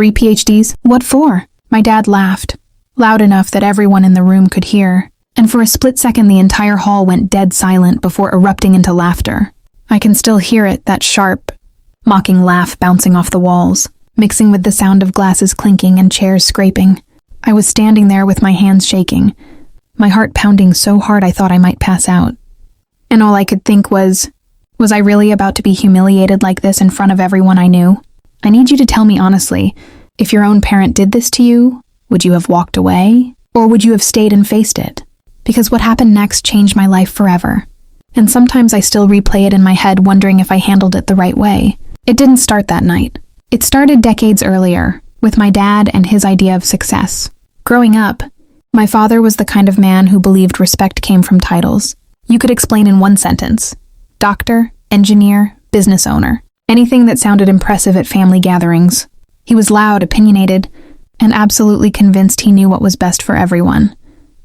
3 PhDs? What for? My dad laughed, loud enough that everyone in the room could hear, and for a split second the entire hall went dead silent before erupting into laughter. I can still hear it, that sharp, mocking laugh bouncing off the walls, mixing with the sound of glasses clinking and chairs scraping. I was standing there with my hands shaking, my heart pounding so hard I thought I might pass out. And all I could think was I really about to be humiliated like this in front of everyone I knew? I need you to tell me honestly, if your own parent did this to you, would you have walked away? Or would you have stayed and faced it? Because what happened next changed my life forever. And sometimes I still replay it in my head wondering if I handled it the right way. It didn't start that night. It started decades earlier, with my dad and his idea of success. Growing up, my father was the kind of man who believed respect came from titles. You could explain in one sentence: doctor, engineer, business owner. Anything that sounded impressive at family gatherings. He was loud, opinionated, and absolutely convinced he knew what was best for everyone,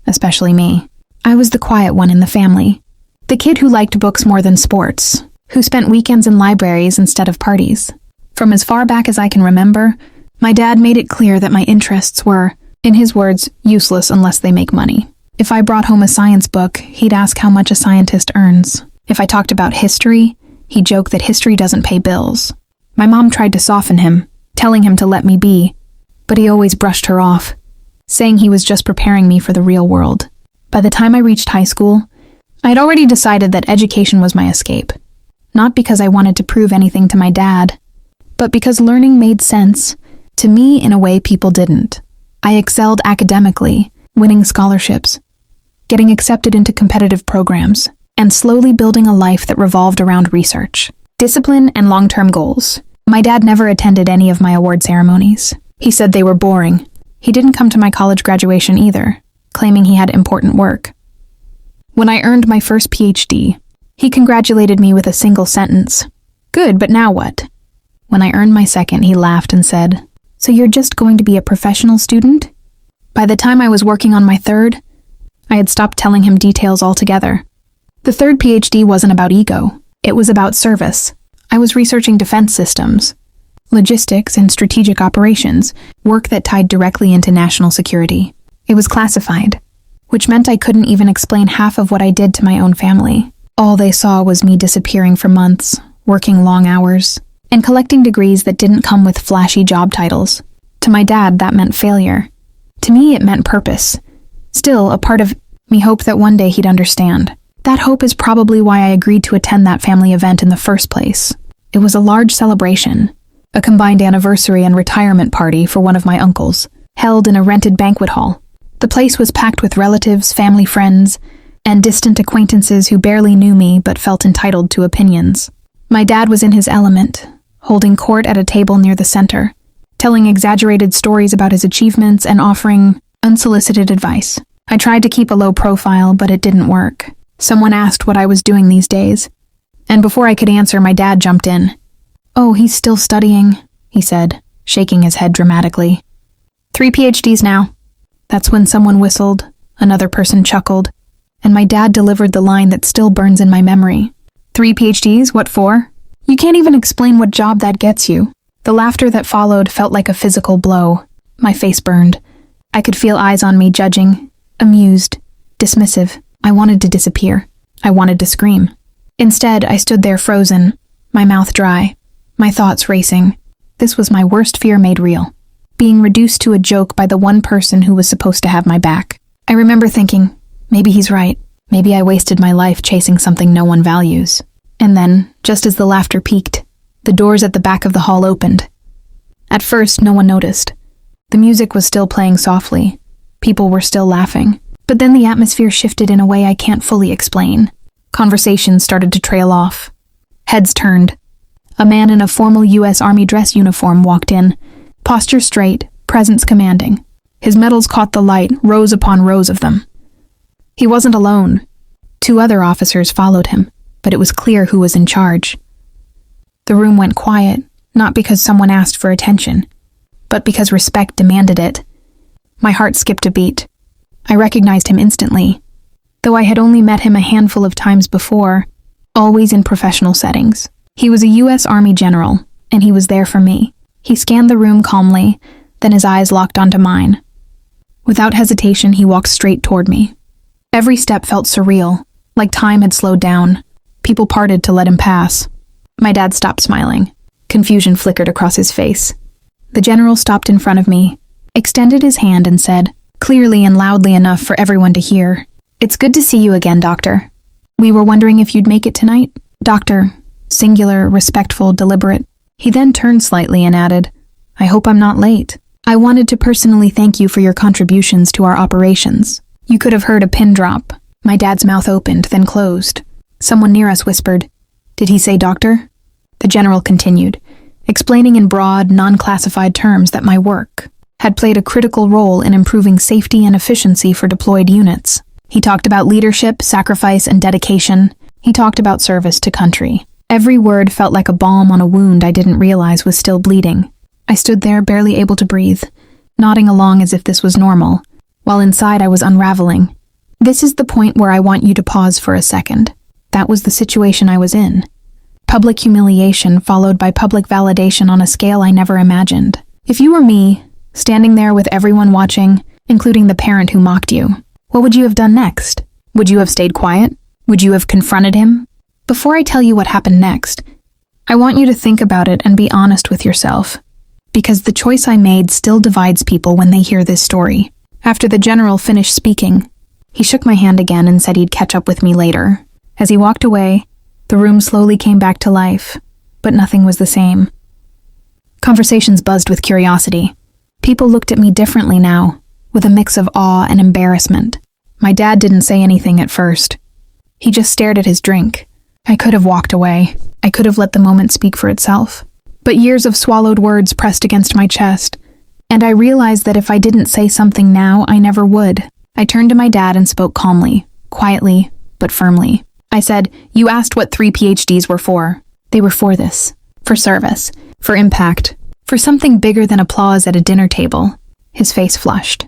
especially me. I was the quiet one in the family. The kid who liked books more than sports, who spent weekends in libraries instead of parties. From as far back as I can remember, my dad made it clear that my interests were, in his words, useless unless they make money. If I brought home a science book, he'd ask how much a scientist earns. If I talked about history, he'd joke that history doesn't pay bills. My mom tried to soften him, telling him to let me be, but he always brushed her off, saying he was just preparing me for the real world. By the time I reached high school, I had already decided that education was my escape. Not because I wanted to prove anything to my dad, but because learning made sense to me in a way people didn't. I excelled academically, winning scholarships, getting accepted into competitive programs, and slowly building a life that revolved around research, discipline, and long-term goals. My dad never attended any of my award ceremonies. He said they were boring. He didn't come to my college graduation either, claiming he had important work. When I earned my first PhD, he congratulated me with a single sentence. Good, but now what? When I earned my second, he laughed and said, "So you're just going to be a professional student?" By the time I was working on my third, I had stopped telling him details altogether. The third PhD wasn't about ego. It was about service. I was researching defense systems, logistics, and strategic operations, work that tied directly into national security. It was classified, which meant I couldn't even explain half of what I did to my own family. All they saw was me disappearing for months, working long hours, and collecting degrees that didn't come with flashy job titles. To my dad, that meant failure. To me, it meant purpose. Still, a part of me hoped that one day he'd understand. That hope is probably why I agreed to attend that family event in the first place. It was a large celebration, a combined anniversary and retirement party for one of my uncles, held in a rented banquet hall. The place was packed with relatives, family friends, and distant acquaintances who barely knew me but felt entitled to opinions. My dad was in his element, holding court at a table near the center, telling exaggerated stories about his achievements and offering unsolicited advice. I tried to keep a low profile, but it didn't work. Someone asked what I was doing these days, and before I could answer, my dad jumped in. "Oh, he's still studying," he said, shaking his head dramatically. 3 PhDs now." That's when someone whistled, another person chuckled, and my dad delivered the line that still burns in my memory. 3 PhDs? What for? You can't even explain what job that gets you." The laughter that followed felt like a physical blow. My face burned. I could feel eyes on me judging, amused, dismissive. I wanted to disappear. I wanted to scream. Instead, I stood there frozen, my mouth dry, my thoughts racing. This was my worst fear made real. Being reduced to a joke by the one person who was supposed to have my back. I remember thinking, maybe he's right. Maybe I wasted my life chasing something no one values. And then, just as the laughter peaked, the doors at the back of the hall opened. At first, no one noticed. The music was still playing softly. People were still laughing. But then the atmosphere shifted in a way I can't fully explain. Conversations started to trail off. Heads turned. A man in a formal U.S. Army dress uniform walked in, posture straight, presence commanding. His medals caught the light, rows upon rows of them. He wasn't alone. 2 other officers followed him, but it was clear who was in charge. The room went quiet, not because someone asked for attention, but because respect demanded it. My heart skipped a beat. I recognized him instantly, though I had only met him a handful of times before, always in professional settings. He was a U.S. Army general, and he was there for me. He scanned the room calmly, then his eyes locked onto mine. Without hesitation, he walked straight toward me. Every step felt surreal, like time had slowed down. People parted to let him pass. My dad stopped smiling. Confusion flickered across his face. The general stopped in front of me, extended his hand and said, clearly and loudly enough for everyone to hear, "It's good to see you again, Doctor. We were wondering if you'd make it tonight." Doctor, singular, respectful, deliberate. He then turned slightly and added, "I hope I'm not late. I wanted to personally thank you for your contributions to our operations." You could have heard a pin drop. My dad's mouth opened, then closed. Someone near us whispered, "Did he say doctor?" The general continued, explaining in broad, non-classified terms that my work had played a critical role in improving safety and efficiency for deployed units. He talked about leadership, sacrifice, and dedication. He talked about service to country. Every word felt like a balm on a wound I didn't realize was still bleeding. I stood there, barely able to breathe, nodding along as if this was normal, while inside I was unraveling. This is the point where I want you to pause for a second. That was the situation I was in. Public humiliation followed by public validation on a scale I never imagined. If you were me, standing there with everyone watching, including the parent who mocked you, what would you have done next? Would you have stayed quiet? Would you have confronted him? Before I tell you what happened next, I want you to think about it and be honest with yourself, because the choice I made still divides people when they hear this story. After the general finished speaking, he shook my hand again and said he'd catch up with me later. As he walked away, the room slowly came back to life, but nothing was the same. Conversations buzzed with curiosity. People looked at me differently now, with a mix of awe and embarrassment. My dad didn't say anything at first. He just stared at his drink. I could have walked away. I could have let the moment speak for itself. But years of swallowed words pressed against my chest, and I realized that if I didn't say something now, I never would. I turned to my dad and spoke calmly, quietly, but firmly. I said, "You asked what 3 PhDs were for. They were for this. For service. For impact. For something bigger than applause at a dinner table." His face flushed.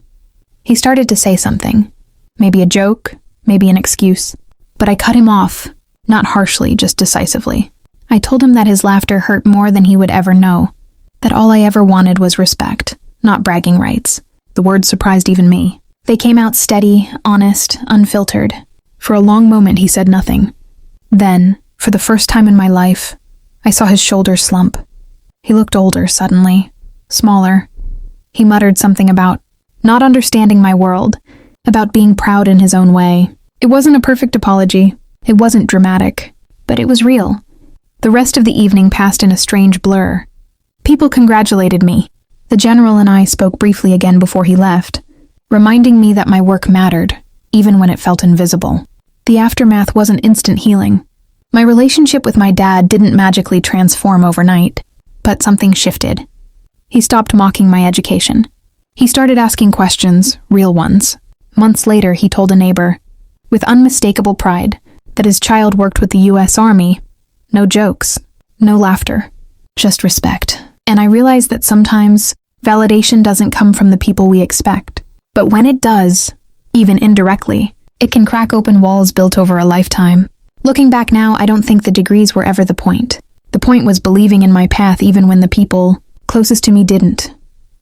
He started to say something. Maybe a joke, maybe an excuse. But I cut him off, not harshly, just decisively. I told him that his laughter hurt more than he would ever know, that all I ever wanted was respect, not bragging rights. The words surprised even me. They came out steady, honest, unfiltered. For a long moment he said nothing. Then, for the first time in my life, I saw his shoulders slump. He looked older suddenly, smaller. He muttered something about not understanding my world, about being proud in his own way. It wasn't a perfect apology. It wasn't dramatic, but it was real. The rest of the evening passed in a strange blur. People congratulated me. The general and I spoke briefly again before he left, reminding me that my work mattered, even when it felt invisible. The aftermath wasn't instant healing. My relationship with my dad didn't magically transform overnight, but something shifted. He stopped mocking my education. He started asking questions, real ones. Months later, he told a neighbor, with unmistakable pride, that his child worked with the U.S. Army. No jokes, no laughter, just respect. And I realized that sometimes validation doesn't come from the people we expect. But when it does, even indirectly, it can crack open walls built over a lifetime. Looking back now, I don't think the degrees were ever the point. The point was believing in my path even when the people closest to me didn't.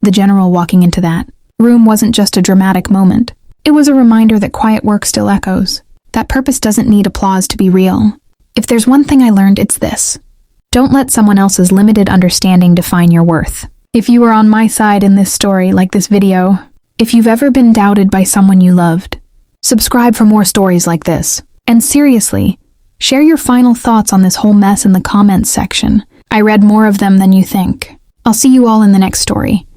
The general walking into that room wasn't just a dramatic moment. It was a reminder that quiet work still echoes, that purpose doesn't need applause to be real. If there's one thing I learned, it's this. Don't let someone else's limited understanding define your worth. If you were on my side in this story, like this video, if you've ever been doubted by someone you loved, subscribe for more stories like this. And seriously, share your final thoughts on this whole mess in the comments section. I read more of them than you think. I'll see you all in the next story.